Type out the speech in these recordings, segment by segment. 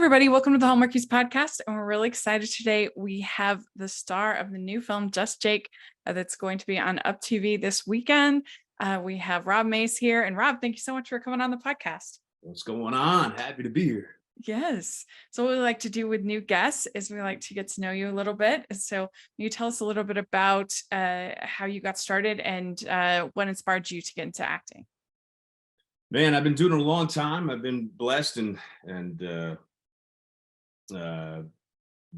everybody. Welcome to the Hallmarkies podcast. And we're really excited today. We have the star of the new film, Just Jake, that's going to be on Up TV this weekend. We have Rob Mace here. And Rob, thank you so much for coming on the podcast. What's going on? Happy to be here. Yes. So what we like to do with new guests is we like to get to know you a little bit. So can you tell us a little bit about how you got started and what inspired you to get into acting? Man, I've been doing it a long time. I've been blessed and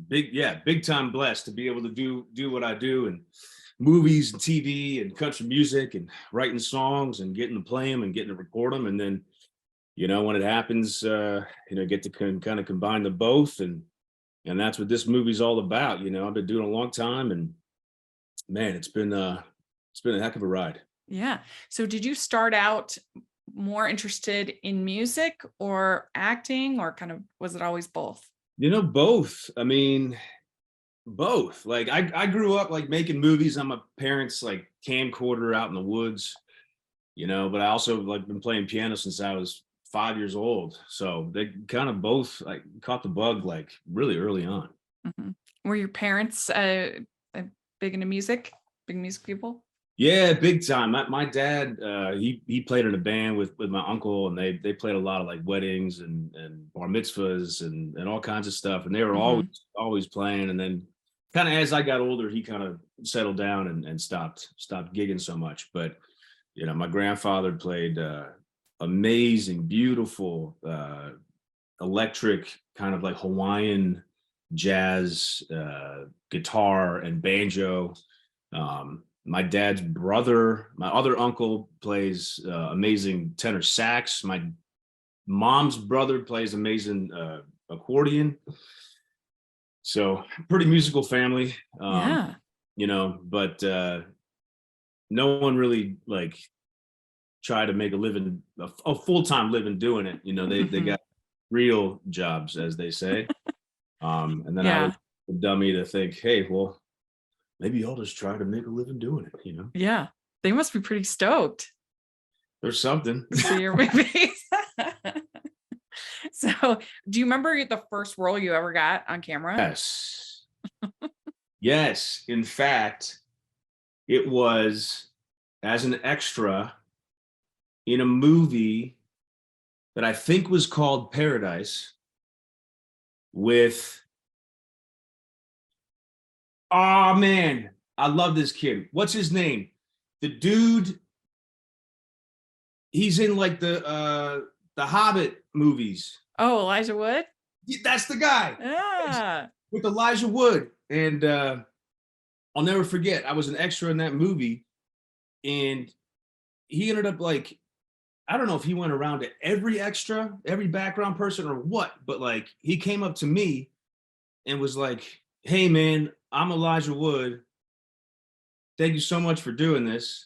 big time blessed to be able to do what I do, and movies and TV and country music and writing songs and getting to play them and getting to record them. And then, when it happens, get to kind of combine them both. And that's what this movie's all about. I've been doing it a long time, and man, it's been a heck of a ride. Yeah. So did you start out more interested in music or acting, or kind of was it always both? Both. I mean, both. Like I grew up like making movies on my parents' like camcorder out in the woods, but I also like been playing piano since I was 5 years old. So they kind of both like caught the bug like really early on. Mm-hmm. Were your parents big into music? Big music people? Yeah, big time. My dad, he played in a band with my uncle, and they played a lot of like weddings and bar mitzvahs and all kinds of stuff. And they were always playing. And then kind of as I got older, he kind of settled down and stopped gigging so much. But my grandfather played amazing, beautiful, electric kind of like Hawaiian jazz, guitar and banjo. My dad's brother, my other uncle, plays amazing tenor sax. My mom's brother plays amazing accordion. So pretty musical family. Yeah. But no one really like tried to make a living, a full-time living doing it. They got real jobs, as they say. And then I was a dummy to think, hey, well, maybe I'll just try to make a living doing it, Yeah. They must be pretty stoked. There's something. See your movies. So do you remember the first role you ever got on camera? Yes. Yes. In fact, it was as an extra in a movie that I think was called Paradise with, oh man, I love this kid. What's his name? The dude, he's in like the Hobbit movies. Oh, Elijah Wood? That's the guy. Yeah. With Elijah Wood. And I'll never forget, I was an extra in that movie, and he ended up like, I don't know if he went around to every extra, every background person or what, but like he came up to me and was like, hey man, I'm Elijah Wood. Thank you so much for doing this.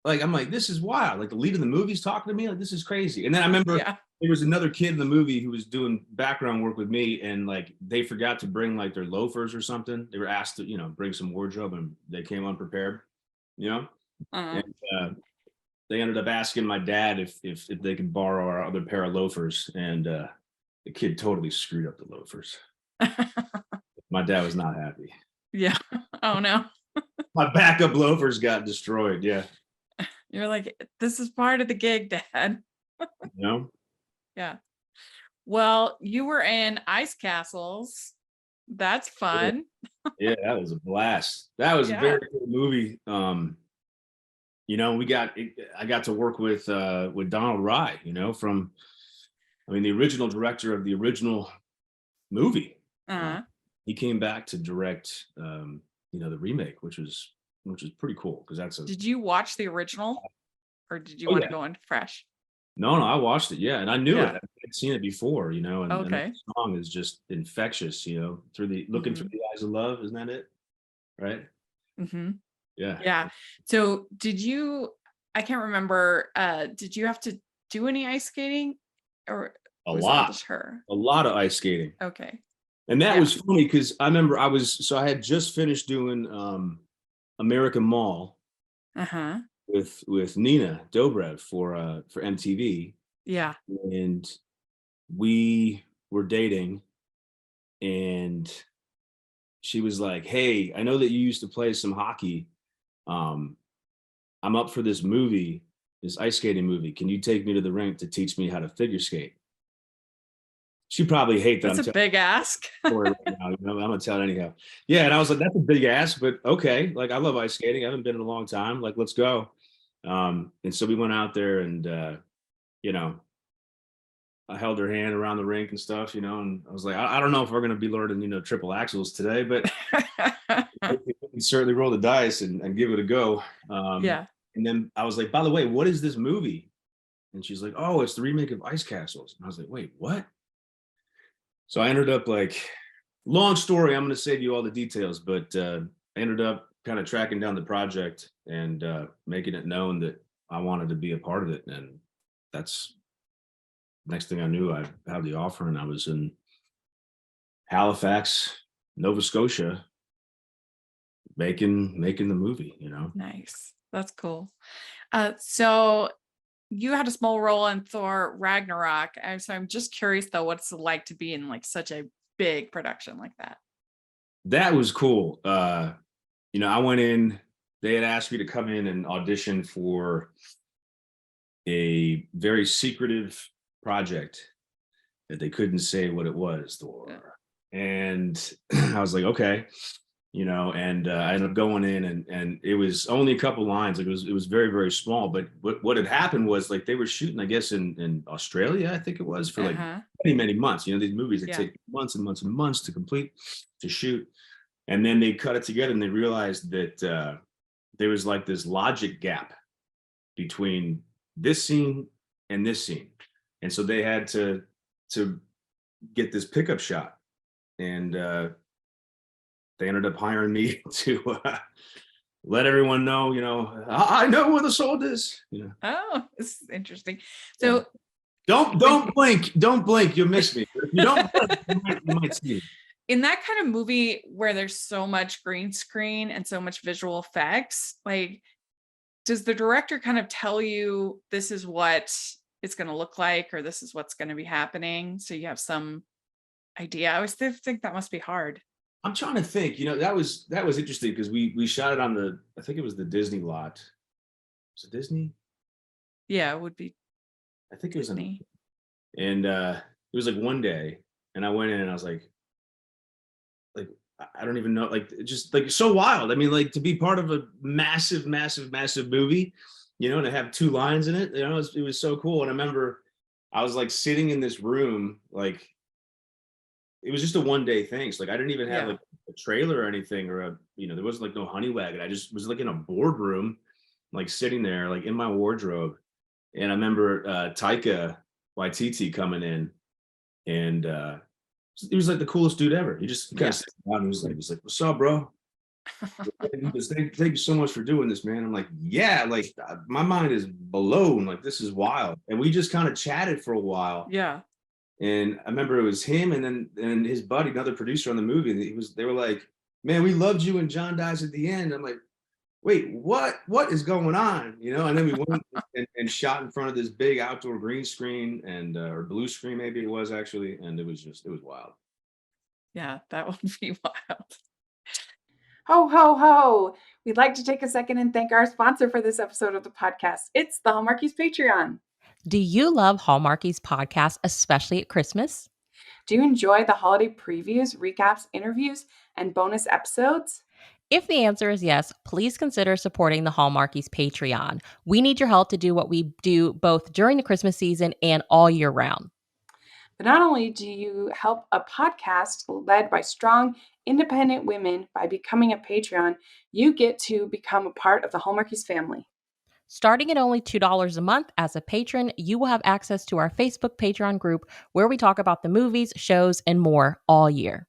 Like, I'm like, this is wild. Like the lead of the movie's talking to me. Like, this is crazy. And then I remember there was another kid in the movie who was doing background work with me, and like they forgot to bring like their loafers or something. They were asked to, bring some wardrobe, and they came unprepared, And they ended up asking my dad if they could borrow our other pair of loafers, and the kid totally screwed up the loafers. My dad was not happy. Yeah. Oh no. My backup loafers got destroyed. Yeah. You're like, this is part of the gig, Dad. Yeah. Well, you were in Ice Castles. That's fun. Yeah, that was a blast. That was a very cool movie. I got to work with Donald Rye, the original director of the original movie. He came back to direct the remake, which was pretty cool, because that's Did you watch the original, or did you want to go in fresh? No, I watched it, and I knew it. I'd seen it before, and the song is just infectious, through the looking through the eyes of love, isn't that it? Right? Yeah. So I can't remember, did you have to do any ice skating, or a lot of ice skating? Okay. And that was funny, because I remember I had just finished doing American Mall with Nina Dobrev for MTV. Yeah. And we were dating, and she was like, "Hey, I know that you used to play some hockey. Um, I'm up for this movie, this ice skating movie. Can you take me to the rink to teach me how to figure skate?" She probably hate that That's I'm a telling big ask. the story right now. I'm gonna tell it anyhow. Yeah, and I was like, "That's a big ask, but okay. Like, I love ice skating. I haven't been in a long time. Like, let's go." And so we went out there, and you know, I held her hand around the rink and stuff, and I was like, I don't know if we're gonna be learning, triple axles today, but we can certainly roll the dice and give it a go. Yeah. And then I was like, by the way, what is this movie? And she's like, oh, it's the remake of Ice Castles. And I was like, wait, what? So I ended up like, long story. I'm going to save you all the details, but I ended up kind of tracking down the project and making it known that I wanted to be a part of it. And that's next thing I knew, I had the offer, and I was in Halifax, Nova Scotia, making the movie. Nice. That's cool. So you had a small role in Thor Ragnarok. And so I'm just curious though, what's it like to be in like such a big production like that? That was cool. I went in, they had asked me to come in and audition for a very secretive project that they couldn't say what it was, Yeah. Thor. And I was like, okay, and I ended up going in, and it was only a couple lines. Like it was very, very small. But what had happened was, like, they were shooting, I guess, in Australia, I think it was, for like Uh-huh. many, many months. These movies that Yeah. take months and months and months to complete, to shoot. And then they cut it together, and they realized that there was like this logic gap between this scene and this scene. And so they had to get this pickup shot. And they ended up hiring me to let everyone know, I know where the sword is. Oh, this is interesting. Yeah. So when Don't blink. Don't blink. You'll miss me. But if you don't blink, you might see me. in that kind of movie where there's so much green screen and so much visual effects, like does the director kind of tell you this is what it's going to look like or this is what's going to be happening so you have some idea? I always think that must be hard. I'm trying to think. That was interesting because we shot it on I think it was the Disney lot. Was it Disney? Yeah, it would be I think it was in, Disney. and it was like one day, and I went in and I was like I don't even know, like, just like so wild. I mean, like, to be part of a massive, massive, massive movie, and to have two lines in it, it was so cool. And I remember I was like sitting in this room, like it was just a one day thing. So like I didn't even have Yeah. like a trailer or anything, or there wasn't like no honey wagon. I just was like in a boardroom, like sitting there, like in my wardrobe. And I remember Taika Waititi coming in, and he was like the coolest dude ever. He just kind Yeah. of sat down and was like, "What's up, bro?" He goes, thank you so much for doing this, man. I'm like, yeah, like my mind is blown. Like, this is wild. And we just kind of chatted for a while. Yeah. And I remember it was him and his buddy, another producer on the movie. And they were like, man, we loved you and John dies at the end. I'm like, wait, what is going on? And then we went and shot in front of this big outdoor green screen and or blue screen, maybe it was actually. And it was wild. Yeah, that would be wild. Ho, ho, ho. We'd like to take a second and thank our sponsor for this episode of the podcast. It's the Hallmarkies Patreon. Do you love Hallmarkies podcast, especially at Christmas? Do you enjoy the holiday previews, recaps, interviews, and bonus episodes? If the answer is yes, please consider supporting the Hallmarkies Patreon. We need your help to do what we do both during the Christmas season and all year round. But not only do you help a podcast led by strong, independent women by becoming a Patreon, you get to become a part of the Hallmarkies family. Starting at only $2 a month as a patron, you will have access to our Facebook Patreon group where we talk about the movies, shows, and more all year.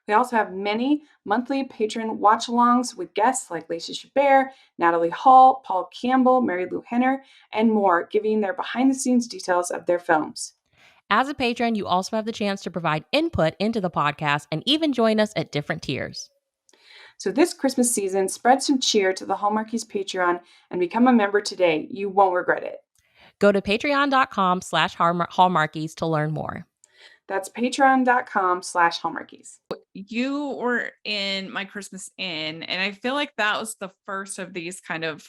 We also have many monthly patron watch-alongs with guests like Lacey Chabert, Natalie Hall, Paul Campbell, Mary Lou Henner, and more, giving their behind-the-scenes details of their films. As a patron, you also have the chance to provide input into the podcast and even join us at different tiers. So this Christmas season, spread some cheer to the Hallmarkies Patreon and become a member today. You won't regret it. Go to patreon.com/hallmarkies to learn more. That's patreon.com/hallmarkies. You were in My Christmas Inn, and I feel like that was the first of these kind of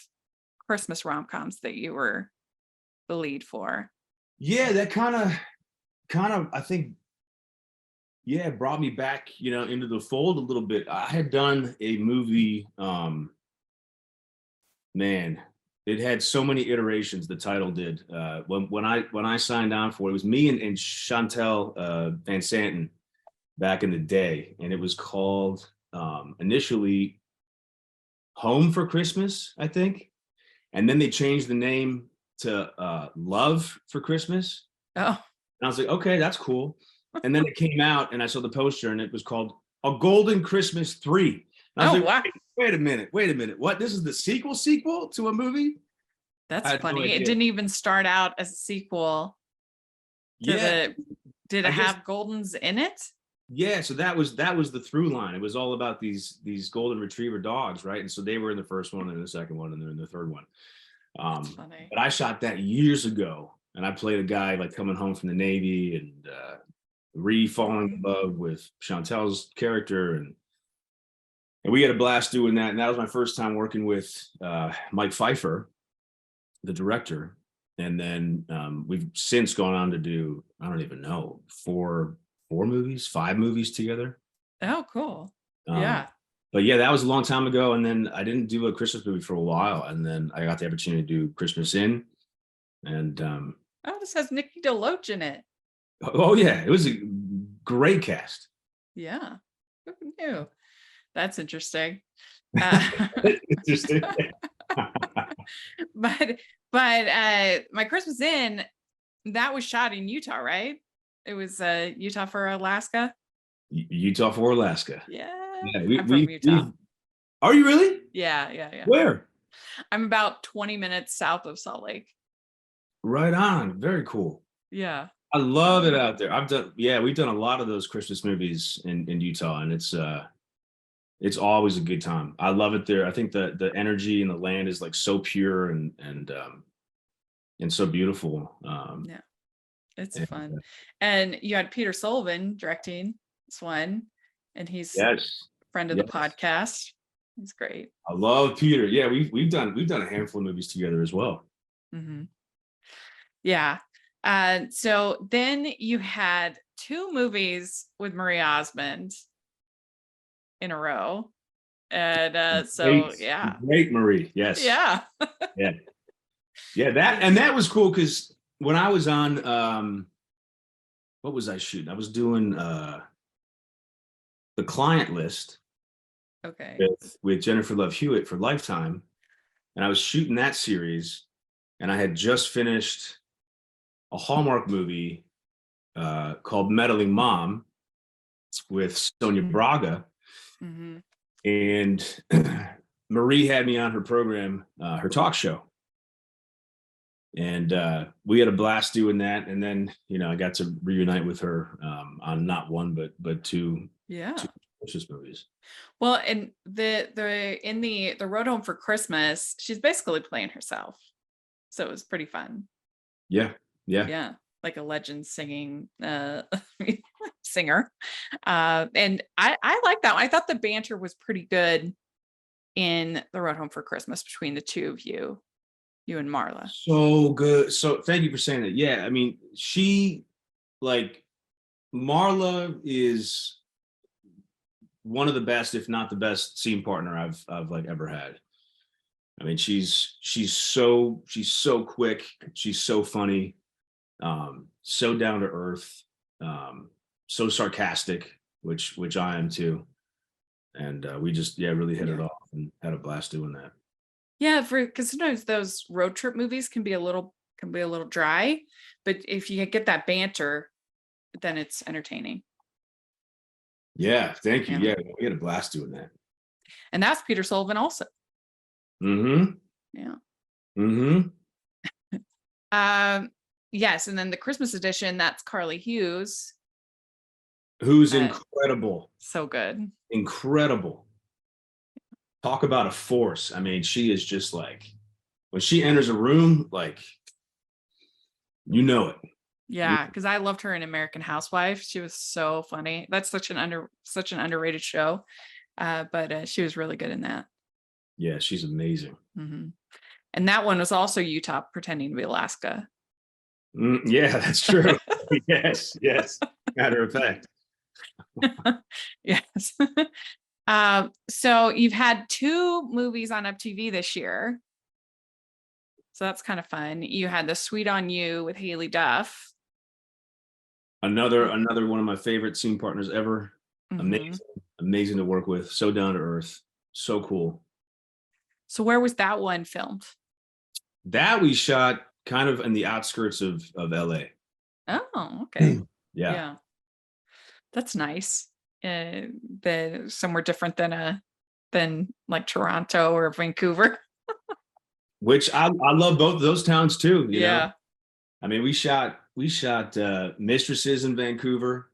Christmas rom-coms that you were the lead for. Yeah, that kind of, I think, yeah, brought me back, into the fold a little bit. I had done a movie, man, it had so many iterations. The title did. When I signed on for it, it was me and Chantel Van Santen back in the day, and it was called initially Home for Christmas, I think, and then they changed the name to Love for Christmas. Oh, And I was like, okay, that's cool. And then it came out, and I saw the poster, and it was called A Golden Christmas 3. And I was wow. wait a minute. What? This is the sequel to a movie? That's funny. It didn't even start out as a sequel. Did it have Goldens in it? Yeah, so that was the through line. It was all about these golden retriever dogs, right? And so they were in the first one, and the second one, and they're in the third one. That's funny. But I shot that years ago, and I played a guy like coming home from the Navy and falling in love with Chantel's character, and we had a blast doing that. And that was my first time working with Mike Pfeiffer, the director. And then we've since gone on to do, I don't even know, 5 movies together. Oh, cool. Yeah. But yeah, that was a long time ago. And then I didn't do a Christmas movie for a while. And then I got the opportunity to do Christmas Inn. And this has Nikki DeLoach in it. oh yeah, it was a great cast. Yeah. Who knew? That's interesting. Interesting. But My Christmas Inn, that was shot in Utah, right? It was Utah for Alaska. Utah for Alaska. Yeah. Yeah, I'm from Utah. Are you really? Yeah. Where? I'm about 20 minutes south of Salt Lake. Right on. Very cool. Yeah. I love it out there. We've done a lot of those Christmas movies in Utah, and it's always a good time. I love it there. I think the energy and the land is like so pure and so beautiful. Yeah, it's fun. And you had Peter Sullivan directing this one, and he's a friend of the podcast. He's great. I love Peter. Yeah, we've done a handful of movies together as well. Mm-hmm. Yeah. So then you had 2 movies with Marie Osmond in a row. And great Marie. Yes. Yeah. Yeah, that was cool because when I was on what was I shooting? I was doing The Client List. Okay. With Jennifer Love Hewitt for Lifetime. And I was shooting that series, and I had just finished a Hallmark movie called Meddling Mom with Sonia Braga. Mm-hmm. And Marie had me on her program, her talk show. And we had a blast doing that. And then, I got to reunite with her on not one, but two Christmas movies. Well, and the Road Home for Christmas, she's basically playing herself. So it was pretty fun. Yeah. Like a legend singing singer. And I like that one. I thought the banter was pretty good in the Road Home for Christmas between the two of you and Marla. So good. So thank you for saying that. Yeah, I mean, Marla is one of the best, if not the best, scene partner I've ever had. I mean, she's so quick, she's so funny, so down to earth, so sarcastic, which I am too. And we just really hit it off and had a blast doing that. Yeah, because sometimes those road trip movies can be a little dry, but if you get that banter, then it's entertaining. Yeah, thank you. Yeah, we had a blast doing that. And that's Peter Sullivan also. Mm-hmm. Yeah. Mm-hmm. Yes, and then the Christmas edition, that's Carly Hughes. Who's incredible. So good. Incredible. Talk about a force. I mean, she is just like, when she enters a room, like, You know it. Yeah, because I loved her in American Housewife. She was so funny. That's such an underrated show. But she was really good in that. Yeah, she's amazing. Mhm. And that one was also Utah pretending to be Alaska. Yeah, that's true. Yes, yes. Matter of fact. Yes. So you've had 2 movies on UpTV this year. So that's kind of fun. You had The Sweet on You with Haley Duff. Another one of my favorite scene partners ever. Mhm. Amazing to work with. So down to earth. So cool. So where was that one filmed? That we shot kind of in the outskirts of LA. Oh, okay. Yeah. Yeah. That's nice. Somewhere different than like Toronto or Vancouver. Which I love both of those towns too, you know. Yeah. I mean, we shot Mistresses in Vancouver,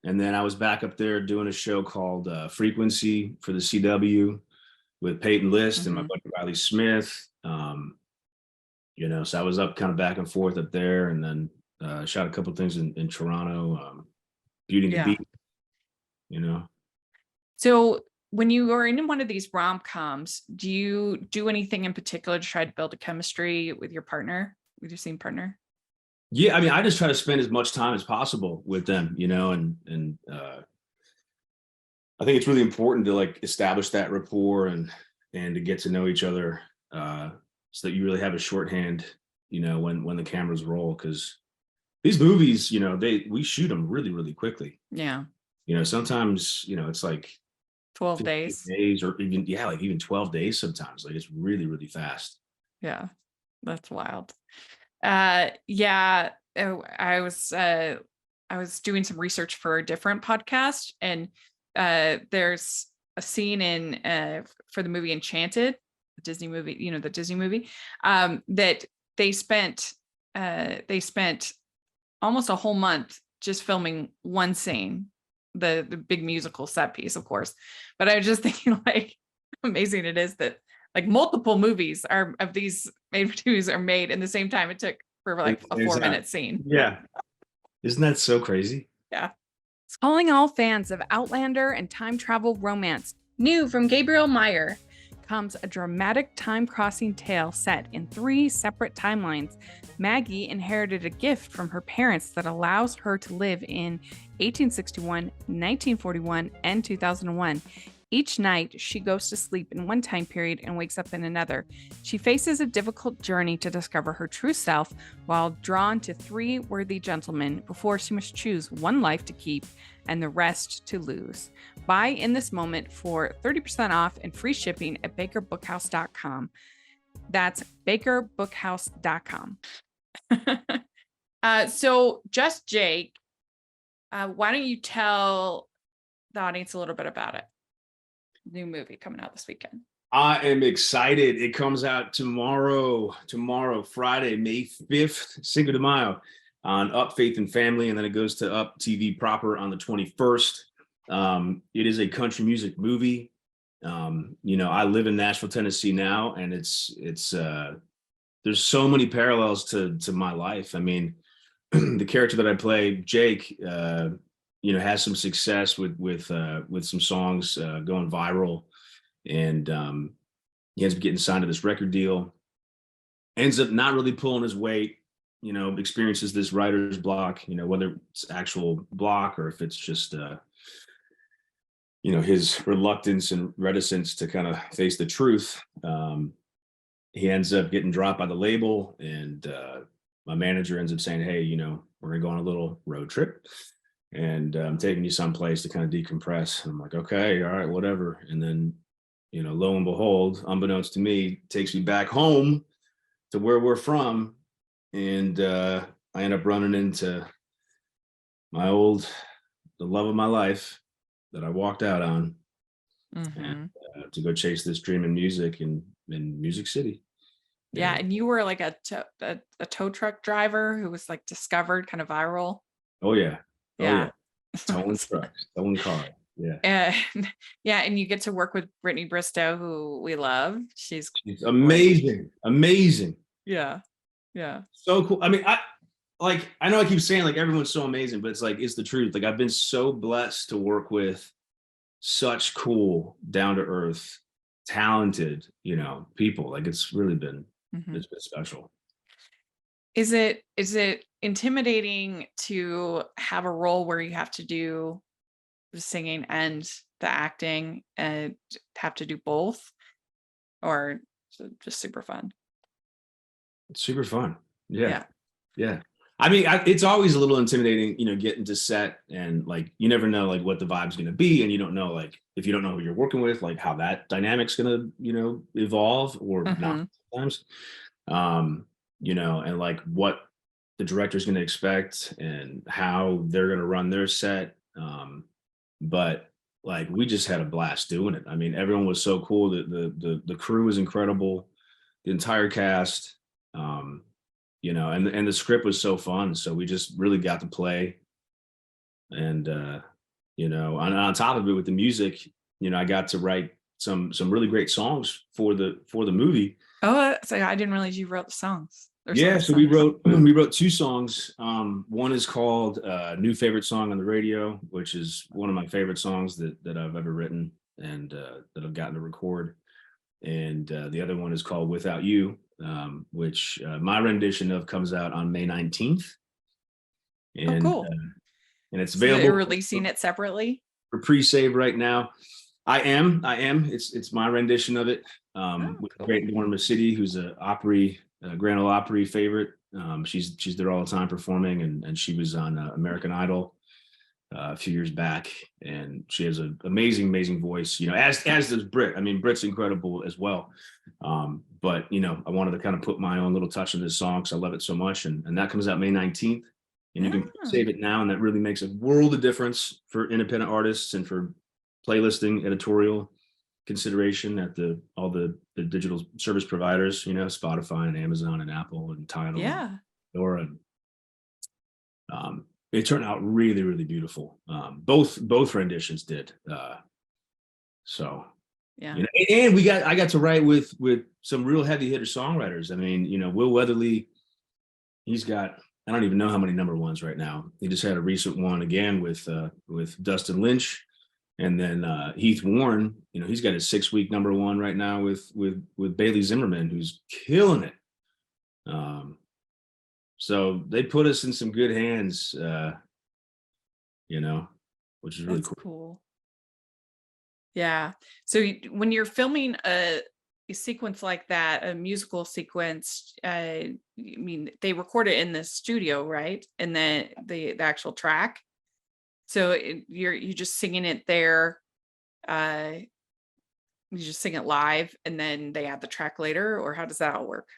and then I was back up there doing a show called Frequency for the CW with Peyton List and my Mhm. buddy Riley Smith. You know, so I was up kind of back and forth up there, and then shot a couple things in Toronto, Beauty and the Yeah. Beast, you know. So when you are in one of these rom-coms, do you do anything in particular to try to build a chemistry with your partner, with your scene partner? Yeah, I mean, I just try to spend as much time as possible with them, you know, and I think it's really important to like establish that rapport and to get to know each other, so that you really have a shorthand, you know, when the cameras roll. Because these movies, you know, we shoot them really, really quickly. Yeah. You know, sometimes, you know, it's like 12 15 days. days or even, yeah, like even 12 days sometimes. Like it's really, really fast. Yeah. That's wild. Yeah. I was doing some research for a different podcast, and there's a scene in for the movie Enchanted, the Disney movie, the Disney movie, that they spent almost a whole month just filming one scene, the big musical set piece, of course. But I was just thinking, like, amazing it is that like multiple movies of these made-for-TVs are made in the same time it took for like a 4-minute scene. Yeah. Isn't that so crazy? Yeah. Calling all fans of Outlander and time travel romance. New from Gabriel Meyer comes a dramatic time-crossing tale set in 3 separate timelines. Maggie inherited a gift from her parents that allows her to live in 1861, 1941, and 2001. Each night, she goes to sleep in one time period and wakes up in another. She faces a difficult journey to discover her true self while drawn to 3 worthy gentlemen before she must choose one life to keep and the rest to lose. Buy in this moment for 30% off and free shipping at bakerbookhouse.com. That's bakerbookhouse.com. So Just Jake, why don't you tell the audience a little bit about it? New movie coming out this weekend. I am excited. It comes out tomorrow, Friday, May 5th, Cinco de Mayo, on Up Faith and Family, and then it goes to Up TV proper on the 21st. It is a country music movie. You know, I live in Nashville, Tennessee now, and it's there's so many parallels to my life. I mean, the character that I play, Jake, you know, has some success with some songs going viral, and he ends up getting signed to this record deal. Ends up not really pulling his weight, you know, experiences this writer's block, you know, whether it's actual block or if it's just you know, his reluctance and reticence to kind of face the truth. He ends up getting dropped by the label, and my manager ends up saying, "Hey, you know, we're gonna go on a little road trip, and I'm taking you someplace to kind of decompress." And I'm like, "Okay, all right, whatever." And then, you know, lo and behold, unbeknownst to me, takes me back home to where we're from, and I end up running into the love of my life that I walked out on, and, to go chase this dream in music in Music City. Yeah, and you were like a tow truck driver who was like discovered, kind of viral. Oh yeah. Oh Yeah. yeah. Towing trucks, towing cars. Yeah. And yeah, and you get to work with Brittany Bristow, who we love. She's It's amazing. Amazing. yeah. Yeah. So cool. I mean, I know I keep saying like everyone's so amazing, but it's like it's the truth. Like I've been so blessed to work with such cool, down to earth, talented, people. Like Mhm. it's been special. Is it intimidating to have a role where you have to do the singing and the acting and have to do both, or is it just super fun? It's super fun. Yeah. Yeah. Yeah. I mean, it's always a little intimidating, getting to set and like you never know like what the vibe's going to be, and you don't know like if you don't know who you're working with, like how that dynamic's going to, evolve or not Mhm. sometimes. And like what the director's going to expect and how they're going to run their set. But like we just had a blast doing it. I mean, everyone was so cool. The crew was incredible, the entire cast. And the script was so fun. So we just really got to play. And on top of it with the music, I got to write some really great songs for the movie. Oh, so I didn't realize you wrote the songs or some of Yeah, the so we songs. wrote we wrote two songs. One is called "New Favorite Song on the Radio," which is one of my favorite songs that I've ever written and that I've gotten to record. And the other one is called "Without You," which my rendition of comes out on May 19th, Oh, and cool. it's So they're available releasing it separately? for pre-save right now. I am. It's my rendition of it Oh, with the cool. great Norma City, who's a Grand Ole Opry favorite. She's there all the time performing, and she was on American Idol a few years back, and she has an amazing voice. As does Britt. I mean, Britt's incredible as well. But I wanted to kind of put my own little touch on this song because I love it so much, and that comes out May 19th. And you can Yeah. save it now, and that really makes a world of difference for independent artists and for playlisting, editorial consideration at all the digital service providers, Spotify and Amazon and Apple and Tidal and Yeah. Dora. It turned out really, really beautiful. Both renditions did. So Yeah. and I got to write with some real heavy hitter songwriters. I mean, Will Weatherly, he's got I don't even know how many number ones right now. He just had a recent one again with Dustin Lynch. And then Heath Warren, he's got a 6-week number one right now with Bailey Zimmerman, who's killing it. So they put us in some good hands, which is really That's cool. cool. Yeah. So when you're filming a sequence like that, a musical sequence, I mean, they record it in the studio, right? And then the actual track. So you just singing it there. Uh, you just sing it live, and then they add the track later, or how does that all work?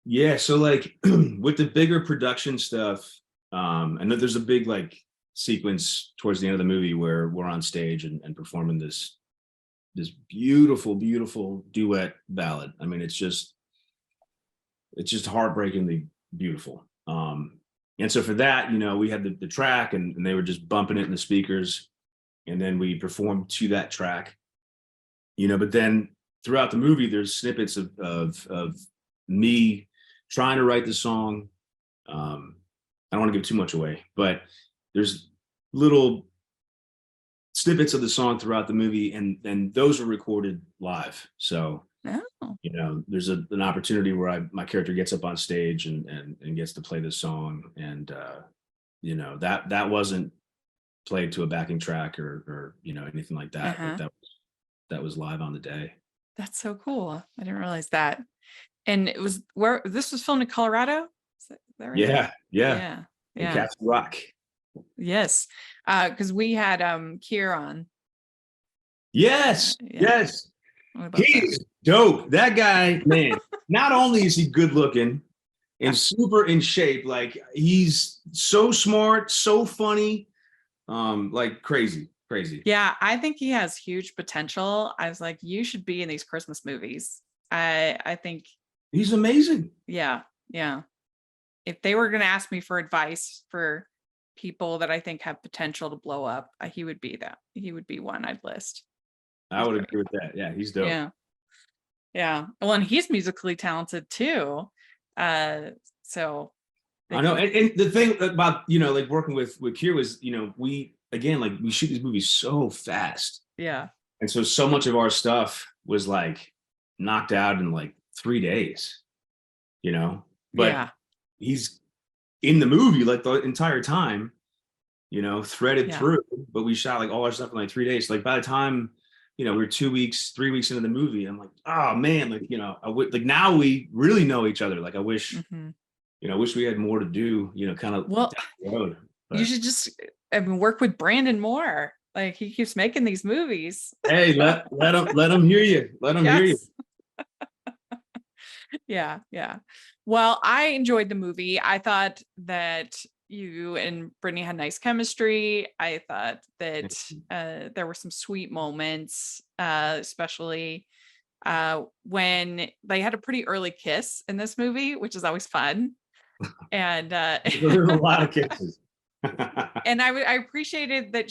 Yeah, so like with the bigger production stuff, I know there's a big like sequence towards the end of the movie where we're on stage and performing this beautiful duet ballad. I mean, it's just heartbreakingly beautiful. And so for that, we had the track and they were just bumping it in the speakers, and then we performed to that track. But then throughout the movie, there's snippets of me trying to write the song. I don't want to give too much away, but there's little snippets of the song throughout the movie, and those were recorded live. So Oh, there's an opportunity where my character gets up on stage and gets to play this song, and that wasn't played to a backing track or anything like that. Like uh-huh. that was live on the day. That's so cool. I didn't realize that. And it was where this was filmed in Colorado? Is that right? Yeah, Yeah. in Yeah. Castle Rock. Yes. Because we had Kier on. Yes, Yeah. yes. What about He that? is dope. That guy, man, not only is he good looking and super in shape, like he's so smart, so funny, like crazy. Yeah, I think he has huge potential. I was like, you should be in these Christmas movies. I think, He's amazing. yeah, yeah. If they were gonna ask me for advice for people that I think have potential to blow up, he would be that. He would be one I'd list. I He's would great. agree with that. Yeah, he's dope. Yeah. Yeah. Well, and he's musically talented too. Uh, So I know. And the thing about, like working with Kier was, we shoot these movies so fast. yeah. And so much of our stuff was like knocked out in like 3 days, but Yeah. he's in the movie like the entire time, threaded Yeah. through, but we shot like all our stuff in like 3 days. So, like by the time, we're 2 weeks, 3 weeks into the movie, I'm like, oh man, like, like now we really know each other. Like I wish, Mhm. I wish we had more to do, kind of Well, down the road. you should just work with Brandon Moore. Like he keeps making these movies. Hey, let him hear you. Let him hear you. Yeah. Well, I enjoyed the movie. I thought that you and Brittany had nice chemistry. I thought that there were some sweet moments, especially when they had a pretty early kiss in this movie, which is always fun. And There's a lot of kisses. and I appreciated that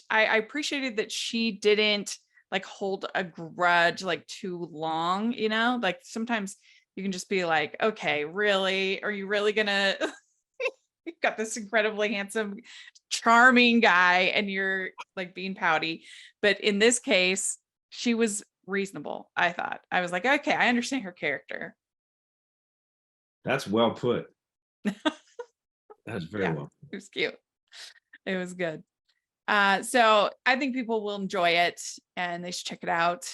I appreciated that she didn't like hold a grudge like too long, like sometimes you can just be like, okay, really, are you really gonna you've got this incredibly handsome, charming guy and you're like being pouty. But in this case, she was reasonable. I was like, okay, I understand her character. That's well put. That's very well put. It was cute. It was good. So I think people will enjoy it and they should check it out.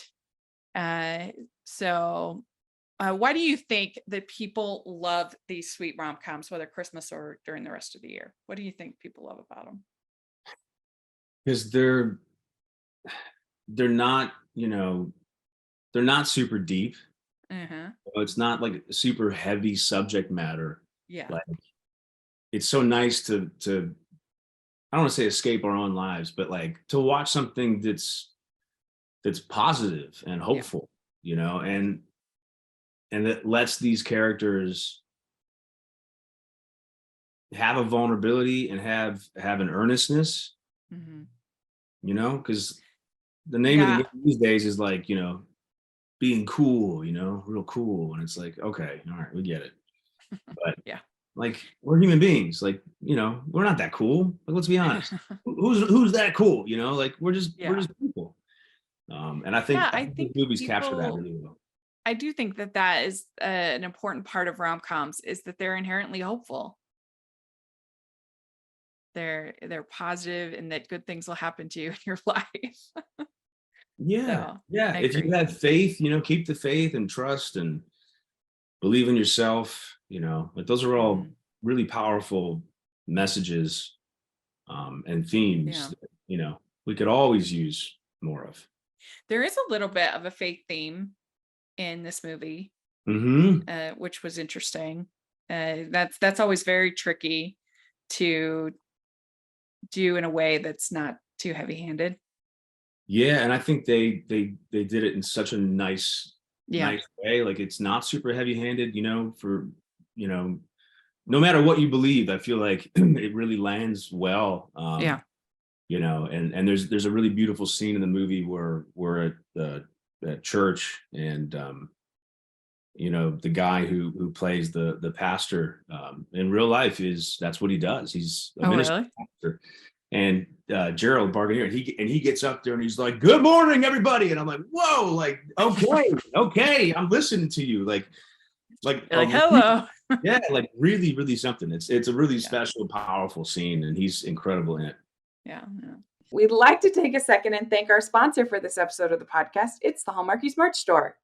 So why do you think that people love these sweet rom-coms, whether Christmas or during the rest of the year? What do you think people love about them? Because they're not, they're not super deep. Uh-huh. It's not like super heavy subject matter. Yeah. Like it's so nice to I don't want to say escape our own lives, but like to watch something that's positive and hopeful, and that lets these characters have a vulnerability and have an earnestness, because the name of the game these days is like, being cool, real cool. And it's like, okay, all right, we get it. But like we're human beings, like, we're not that cool. Like, let's be honest. Who's that cool? Like we're just people. And I think movies capture that really well. I do think that is an important part of rom-coms is that they're inherently hopeful. They're positive and that good things will happen to you in your life. Yeah. If you have faith, keep the faith and trust and believe in yourself, like those are all really powerful messages and themes that, we could always use more of. There is a little bit of a faith theme in this movie, which was interesting. That's always very tricky to do in a way that's not too heavy-handed. Yeah, and I think they did it in such a nice way. Like it's not super heavy-handed, for no matter what you believe, I feel like it really lands well. And there's a really beautiful scene in the movie where we're at church and the guy who plays the pastor in real life that's what he does. He's a minister pastor. And Gerald Barganier, and he gets up there and he's like, "Good morning, everybody," and I'm like, "Whoa, like okay, I'm listening to you." Like hello. Yeah, like really, really something. It's a really special, powerful scene, and he's incredible in it. Yeah. We'd like to take a second and thank our sponsor for this episode of the podcast. It's the Hallmarkies merch store.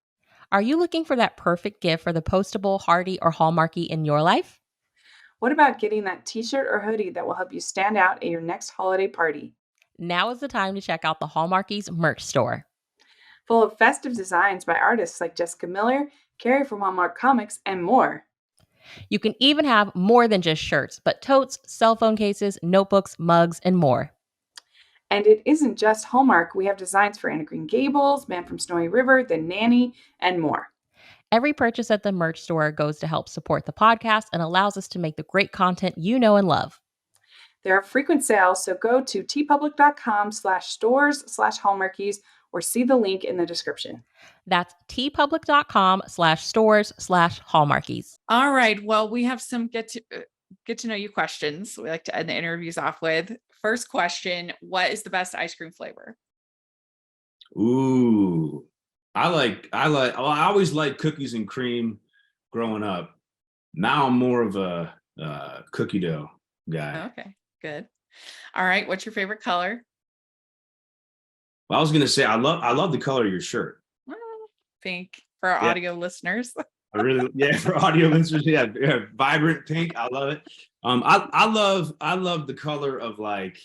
Are you looking for that perfect gift for the postable, Hardy, or Hallmarky in your life? What about getting that t-shirt or hoodie that will help you stand out at your next holiday party? Now is the time to check out the Hallmarkies merch store. Full of festive designs by artists like Jessica Miller, Carrie from Hallmark Comics, and more. You can even have more than just shirts, but totes, cell phone cases, notebooks, mugs, and more. And it isn't just Hallmark. We have designs for Anna Green Gables, Man from Snowy River, The Nanny, and more. Every purchase at the merch store goes to help support the podcast and allows us to make the great content you know and love. There are frequent sales, so go to tpublic.com/stores/Hallmarkies or see the link in the description. That's tpublic.com/stores/Hallmarkies. All right. Well, we have some get to know you questions we like to end the interviews off with. First question, what is the best ice cream flavor? Ooh, well, I always liked cookies and cream growing up. Now I'm more of a cookie dough guy. Okay, good. All right. What's your favorite color? Well, I was gonna say I love the color of your shirt. Pink for our Yeah. audio listeners. I really, yeah, for audio listeners, yeah, vibrant pink. I love it. I love the color of like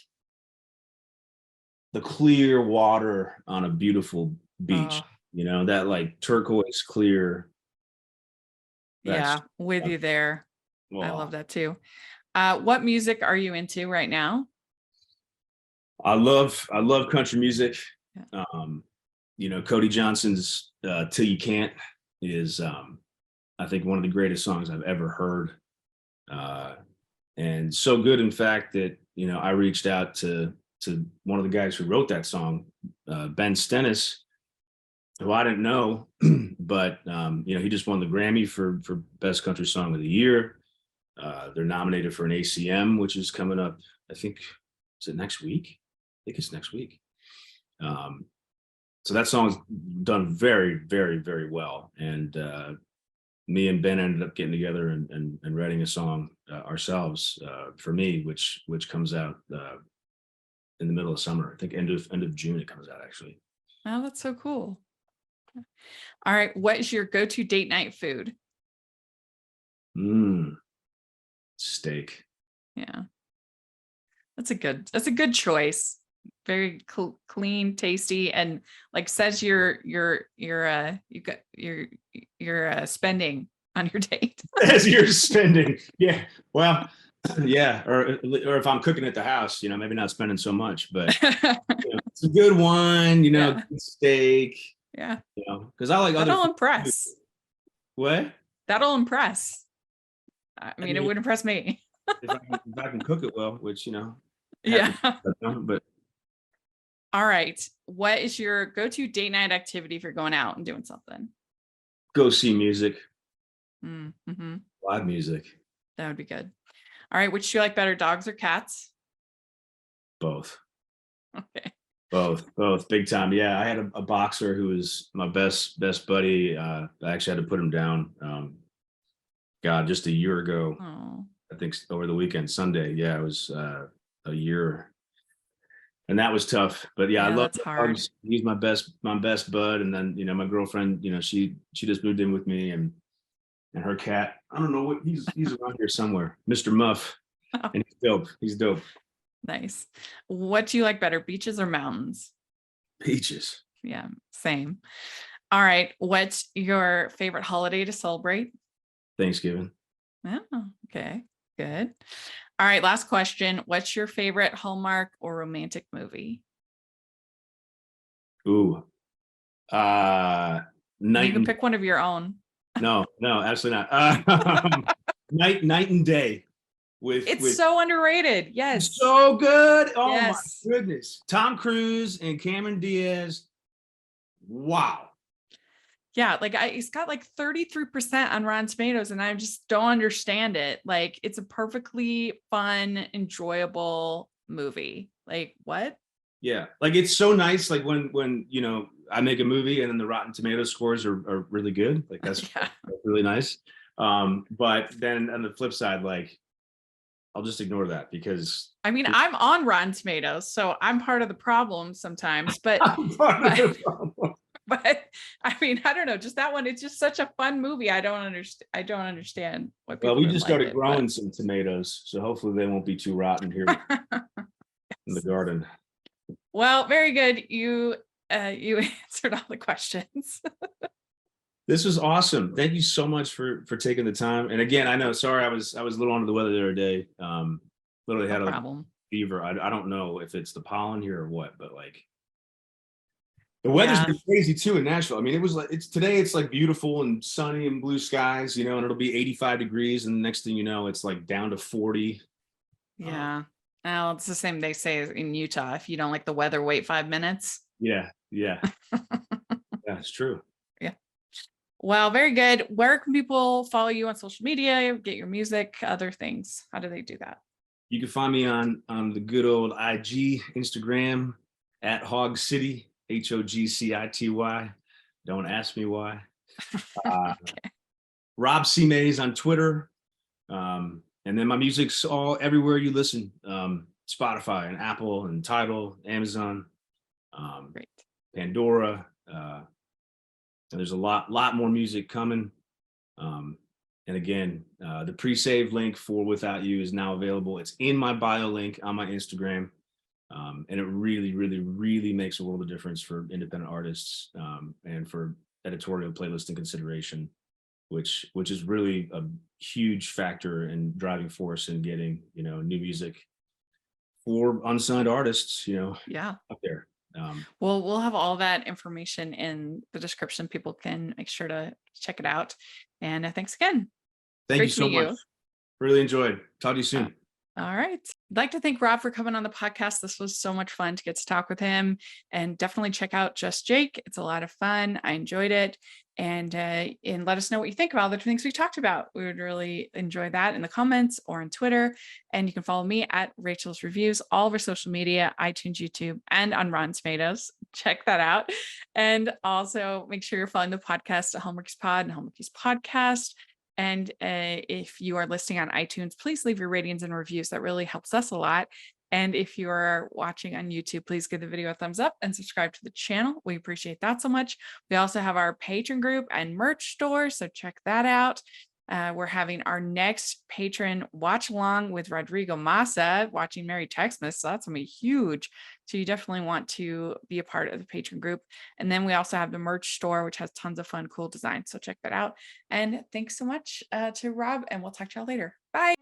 the clear water on a beautiful beach. Oh, You know, that like turquoise clear. yeah, with you there. I love that too. What music are you into right now? I love country music. Yeah. You know, Cody Johnson's "Till You Can't" is I think one of the greatest songs I've ever heard. And so good, in fact, that you know I reached out to one of the guys who wrote that song, Ben Stennis, who I didn't know, but you know he just won the Grammy for Best Country Song of the Year. They're nominated for an ACM, which is coming up. I think is it next week? I think it's next week. So that song's done very, very, very well. And me and Ben ended up getting together and writing a song ourselves for me, which comes out in the middle of summer. I think end of June it comes out actually. Oh, that's so cool. All right. What is your go-to date night food? Steak. Yeah. That's a good choice. Very clean, tasty, and like says you're spending on your date. As you're spending. Yeah. Well, yeah. Or if I'm cooking at the house, you know, maybe not spending so much, but you know, it's a good one, you know, Yeah. good steak, Yeah. you know, because I like other That'll food impress. too. What? That'll impress. I mean, it mean, would impress me. if I can cook it well, which you know, Yeah. but All right. What is your go-to date night activity if you're going out and doing something? go see music, Mm-hmm. live music, That would be good. All right. Which do you like better, dogs or cats? both. Okay. Both big time. Yeah, I had a boxer who was my best buddy. I actually had to put him down. God, just a year ago. Oh. I think over the weekend, Sunday. Yeah, it was a year, and that was tough. But yeah, I Yeah, love that's hard. dogs. He's my best bud. And then you know my girlfriend, you know, she just moved in with me, and her cat. I don't know what he's around here somewhere, Mr. Muff, Oh. and he's dope. He's dope. Nice. What do you like better, beaches or mountains? Peaches. Yeah, same. All right. What's your favorite holiday to celebrate? Thanksgiving. Oh, okay, good. All right, last question. What's your favorite Hallmark or romantic movie? Ooh. You Night can and pick one of your own. no, absolutely not. Night and Day with It's so underrated. Yes. so good. Oh Yes. my goodness. Tom Cruise and Cameron Diaz. Wow. Yeah, like it's got like 33% on Rotten Tomatoes, and I just don't understand it. Like it's a perfectly fun, enjoyable movie. Like what? Yeah. Like it's so nice. Like when you know I make a movie and then the Rotten Tomato scores are really good. Like that's Yeah. really nice. But then on the flip side, like I'll just ignore that because I mean, I'm on Rotten Tomatoes, so I'm part of the problem sometimes, but I'm part of the problem. but I mean, I don't know, just that one, it's just such a fun movie. I don't understand what people Well, we don't just like started it, growing some tomatoes, so hopefully they won't be too rotten here in the garden. Well, very good. You answered all the questions. This was awesome. Thank you so much for taking the time. And again, I know, sorry, I was a little under the weather the other day. Literally had No a problem. fever. I don't know if it's the pollen here or what, but like the weather's Yeah. been crazy too in Nashville. I mean, it was like it's like beautiful and sunny and blue skies, you know, and it'll be 85 degrees, and the next thing you know, it's like down to 40. Yeah. Well, it's the same they say in Utah. If you don't like the weather, wait 5 minutes. Yeah, yeah, yeah, it's true. Yeah. Well, very good. Where can people follow you on social media, get your music, other things? How do they do that? You can find me on the good old IG, Instagram at Hog City, HOGCITY. Don't ask me why. Uh, Okay. Rob C. Mays on Twitter. And then my music's all everywhere you listen. Spotify and Apple and Tidal, Amazon, Great. Pandora. And there's a lot more music coming. Um, and again, the pre-save link for Without You is now available. It's in my bio link on my Instagram. And it really, really, really makes a world of difference for independent artists, and for editorial playlist and consideration, which is really a huge factor and driving force in getting, new music for unsigned artists, Yeah. up there. Well, we'll have all that information in the description. People can make sure to check it out. And thanks again. Thank Great you to so meet much. you. Really enjoyed. Talk to you soon. All right. I'd like to thank Rob for coming on the podcast. This was so much fun to get to talk with him, and definitely check out Just Jake. It's a lot of fun. I enjoyed it. And let us know what you think about the things we talked about. We would really enjoy that in the comments or on Twitter. And you can follow me at Rachel's Reviews, all over social media, iTunes, YouTube, and on Rotten Tomatoes. Check that out. And also make sure you're following the podcast at Hallmarkies Pod and Hallmarkies Podcast. And if you are listening on iTunes, please leave your ratings and reviews. That really helps us a lot. And if you are watching on YouTube, please give the video a thumbs up and subscribe to the channel. We appreciate that so much. We also have our Patreon group and merch store, so check that out. We're having our next patron watch along with Rodrigo Massa, watching Merry Textmas. So that's gonna be huge. So you definitely want to be a part of the patron group. And then we also have the merch store, which has tons of fun, cool designs. So check that out. And thanks so much to Rob, and we'll talk to y'all later. Bye.